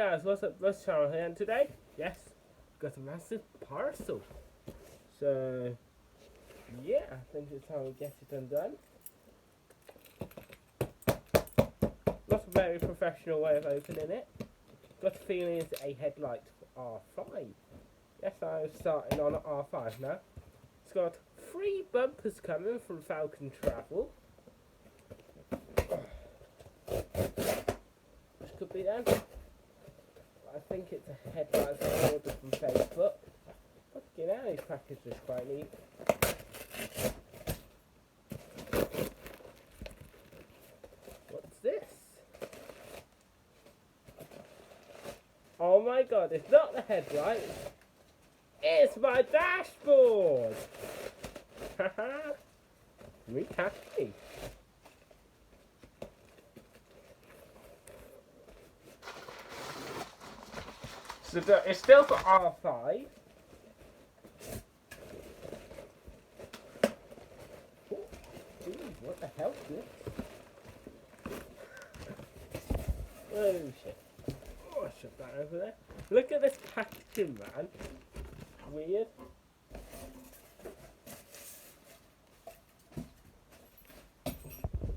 guys, what's up? Russ Channel here, and today, yes, got a massive parcel. So, yeah, I think it's time we get it undone. Not a very professional way of opening it. Got a feeling it's a headlight for R5. Yes, I'm starting on R5 now. It's got 3 bumpers coming from Falcon Travel. Which could be them. I think it's a headlight I ordered from Facebook. Fucking hell, these packages are quite neat. What's this? Oh my god, it's not the headlight. It's my dashboard! Haha. Me happy. So it's still for R5. Oh, geez, what the hell is this? Oh shit. Oh, I shut that over there. Look at this packaging, man. Weird.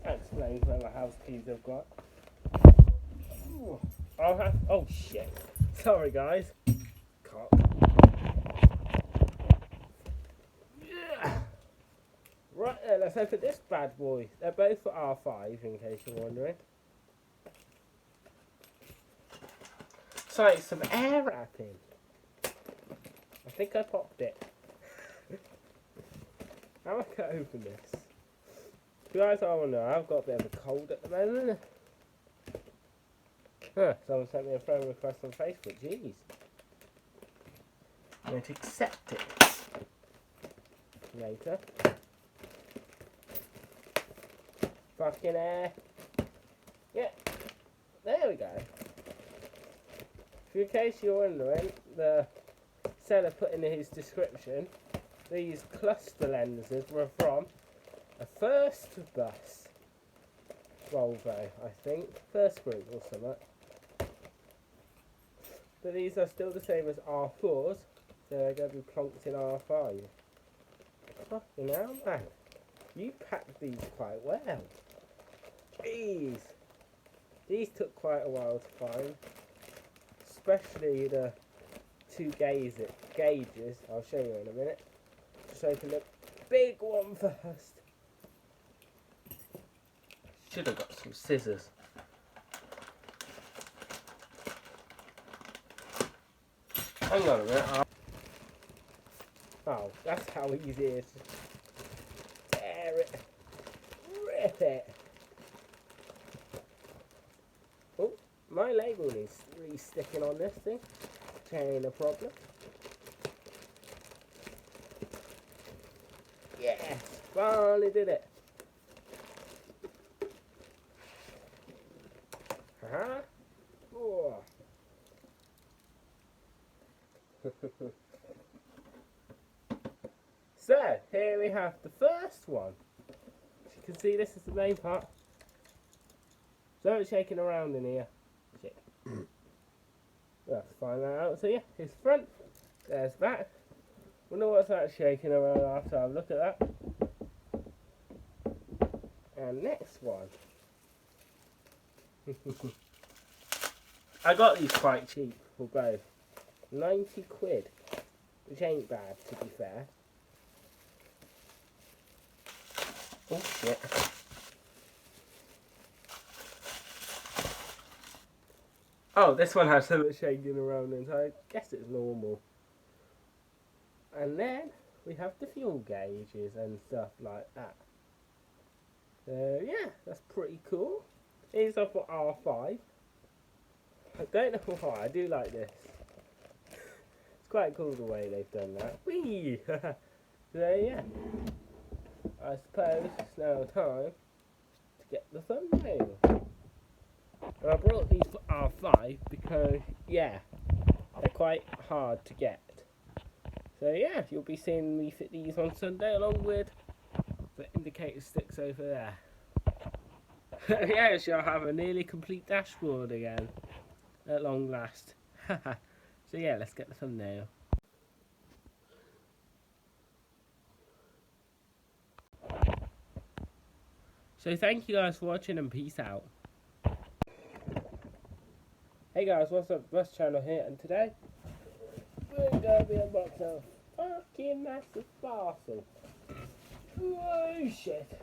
That explains where my house keys have got. Ooh. Oh shit. Sorry guys. Cock. Yeah. Right then, let's open this bad boy. They're both for R5 in case you're wondering. So it's some air wrapping. I think I popped it. How am I going to open this? You guys, I want to know, I've got a bit of a cold at the moment. Huh, someone sent me a friend request on Facebook, jeez. I'm going to accept it. Later. Fucking air. Yeah, there we go. In case you're wondering, the seller put in his description, these cluster lenses were from a first bus Volvo, I think, first group or something. But these are still the same as R4s, so they're going to be plonked in R5. Fucking hell, man. You packed these quite well. Jeez. These took quite a while to find. Especially the 2 gauges. I'll show you in a minute. Just open the big one first. Should have got some scissors. Hang on a minute. Oh, that's how easy it is. Tear it. Rip it. Oh, my label needs re-sticking on this thing. Which ain't a problem. Yes, finally did it. Haha. Oh. So, here we have the first one. As you can see, this is the main part. So it's shaking around in here. Shit. Let's find that out. So yeah, here's front. There's back. Wonder what's that shaking around after I look at that. And next one. I got these quite cheap for both. 90 quid. Which ain't bad, to be fair. Oh shit. Oh, this one has so much shaking around and so I guess it's normal. And then we have the fuel gauges and stuff like that. So yeah, that's pretty cool. These are for R5. I don't know why, I do like this. It's quite cool the way they've done that. Whee! So yeah, I suppose it's now time to get the thumbnail. And I brought these for R5 because, yeah, they're quite hard to get. So yeah, you'll be seeing me fit these on Sunday along with the indicator sticks over there. Yeah, so I'll have a nearly complete dashboard again. at long last. So yeah, let's get the thumbnail. So thank you guys for watching and peace out. Hey guys, what's up? Russ Channel here, and today we're gonna be unboxing a fucking massive parcel. Oh shit!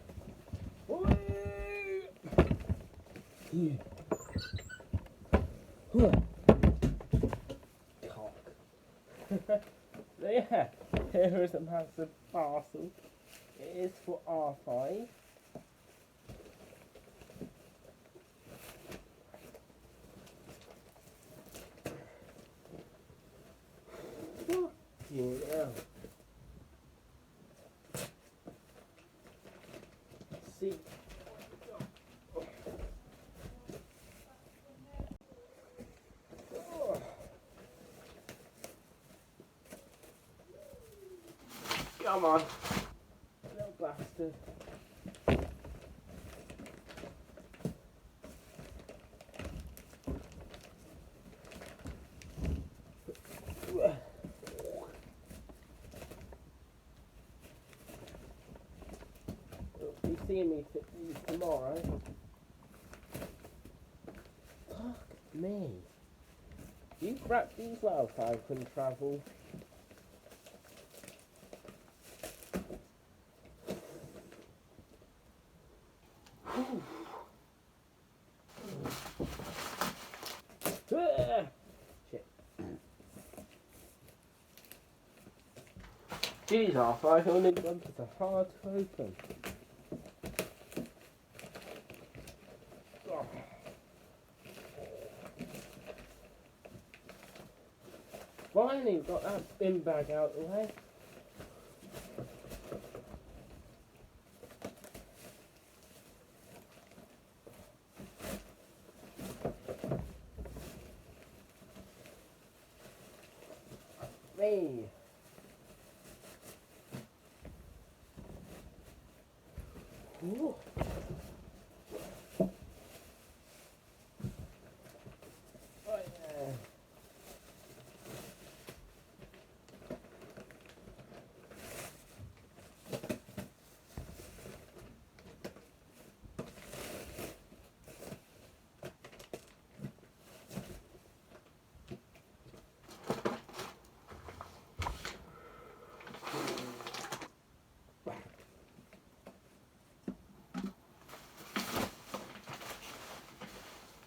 Whoa. Yeah. Cock. So yeah, here is a massive parcel. It is for R5. Yeah. See. Oh. Come on, little bastard. You'll be seeing me fit these tomorrow. Fuck me. You wrap these well so I can travel. Shit. These R5 only bumpers are hard to open. Oh. Finally, we've got that bin bag out of the way. Me. Ooh. Oh, yeah.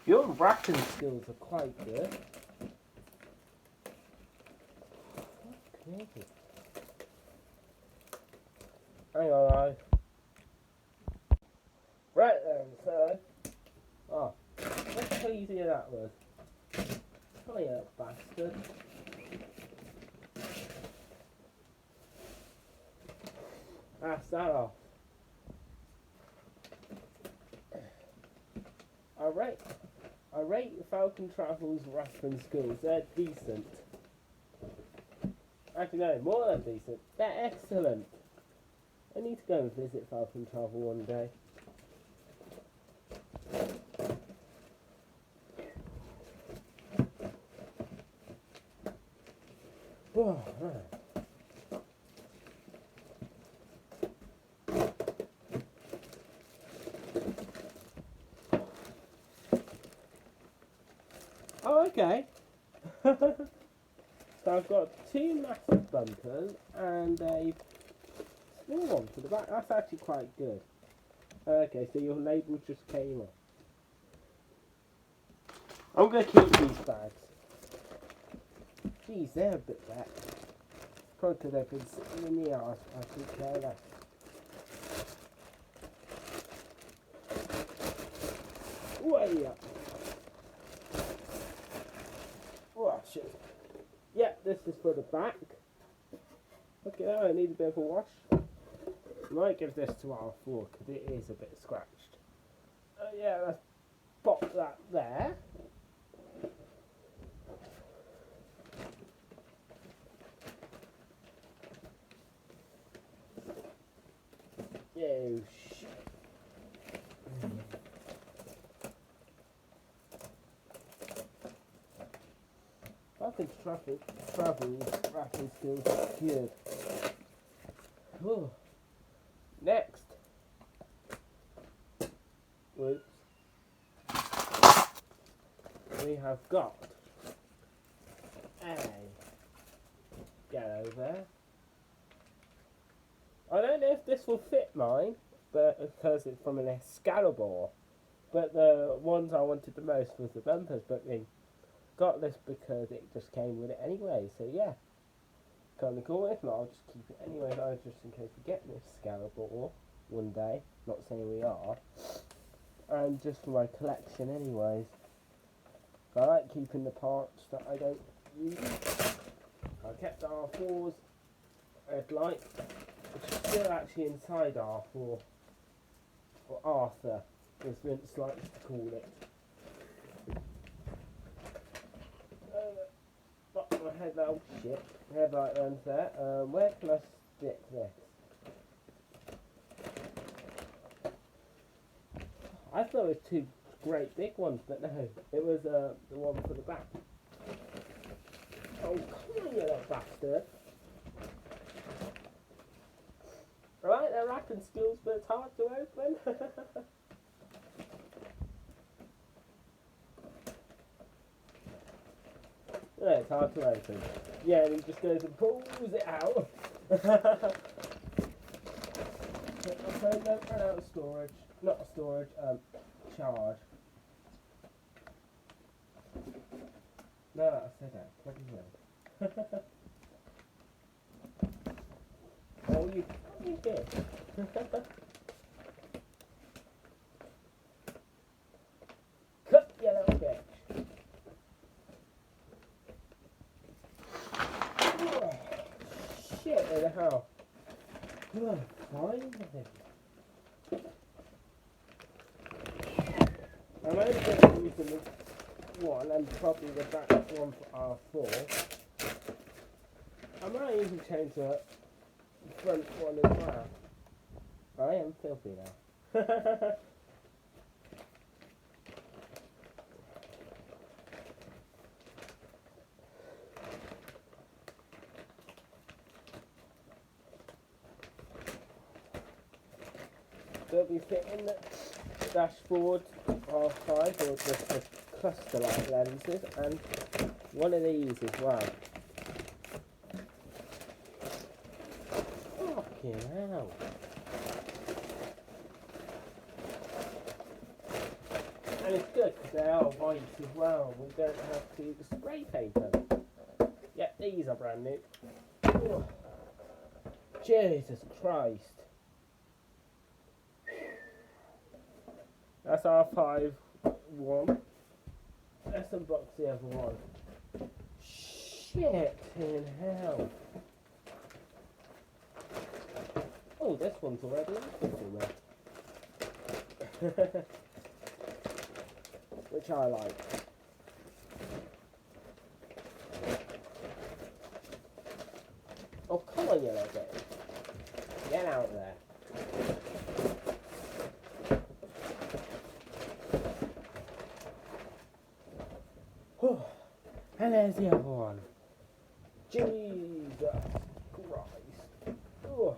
Your wrapping skills are quite good. Fuck me. Hang on, right then, so. Oh, look how easy that was. Oh, yeah, bastard. That's that off. I rate Falcon Travel's wrapping skills. They're decent. Actually, no, more than decent. They're excellent. I need to go and visit Falcon Travel one day. Oh, right. Oh, okay. So I've got two massive bumpers and a small one for the back. That's actually quite good. Okay, so your label just came off. I'm going to keep these bags. Geez, they're a bit wet. Probably because they've been sitting in the yard. I should care less. Way up. Oh, shit. Yeah, this is for the back. Look at that, I need a bit of a wash. Might give this to R4 because it is a bit scratched. Yeah, let's pop that there. Oh shit. I think travel wrapping skills are good. Whew. Next. Whoops. We have got a yellow there. I don't know if this will fit mine, but because it's from an Excalibur. But the ones I wanted the most was the bumpers, but we got this because it just came with it anyway. So yeah, kind of cool. If not, I'll just keep it anyway, though, just in case we get this Excalibur one day. Not saying we are. And just for my collection, anyways. I like keeping the parts that I don't use. I kept the R4's headlight, which is still actually inside R4, or Arthur, as Vince likes to call it. My headlight, oh shit, headlight runs there. Where can I stick this? I thought it was two great big ones, but no, it was the one for the back. Oh, come on, you little bastard. Right, they're wrapping skills, but it's hard to open. Yeah, it's hard to open. Yeah, and he just goes and pulls it out. Okay, don't run out of storage. Not storage, charge. No, I said that. Bloody hell. Oh, you did. Cut, you little bitch. Oh, shit, where the hell? Oh, finally. I'm only going to use the one and probably the back one for R4. I might even change the front one as well. I am filthy now. They'll be fitting the dashboard R5 or just the cluster light lenses and one of these as well. Fucking hell. And it's good because they are white as well. We don't have to spray paint them. Yeah, these are brand new. Oh, Jesus Christ. That's R5 ONH. Let's unbox the other one. Shit in hell. Oh, this one's already open there. Which I like. Oh, come on, you little bit. Get out there. And there's the other one. Jesus Christ. Oh.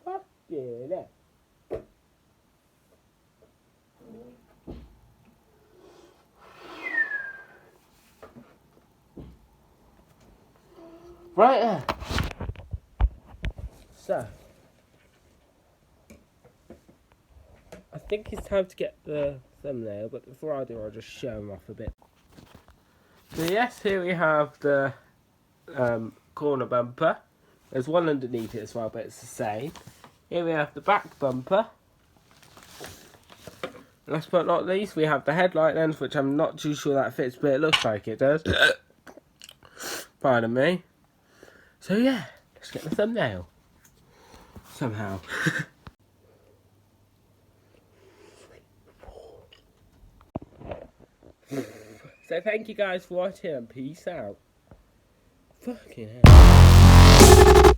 Fucking hell. Right there. So, I think it's time to get the thumbnail, but before I do, I'll just show them off a bit. So yes, here we have the corner bumper. There's one underneath it as well, but it's the same. Here we have the back bumper. Last but not least, we have the headlight lens, which I'm not too sure that fits, but it looks like it does. Pardon me. So yeah, let's get the thumbnail. Somehow. So thank you guys for watching and peace out. Fucking hell.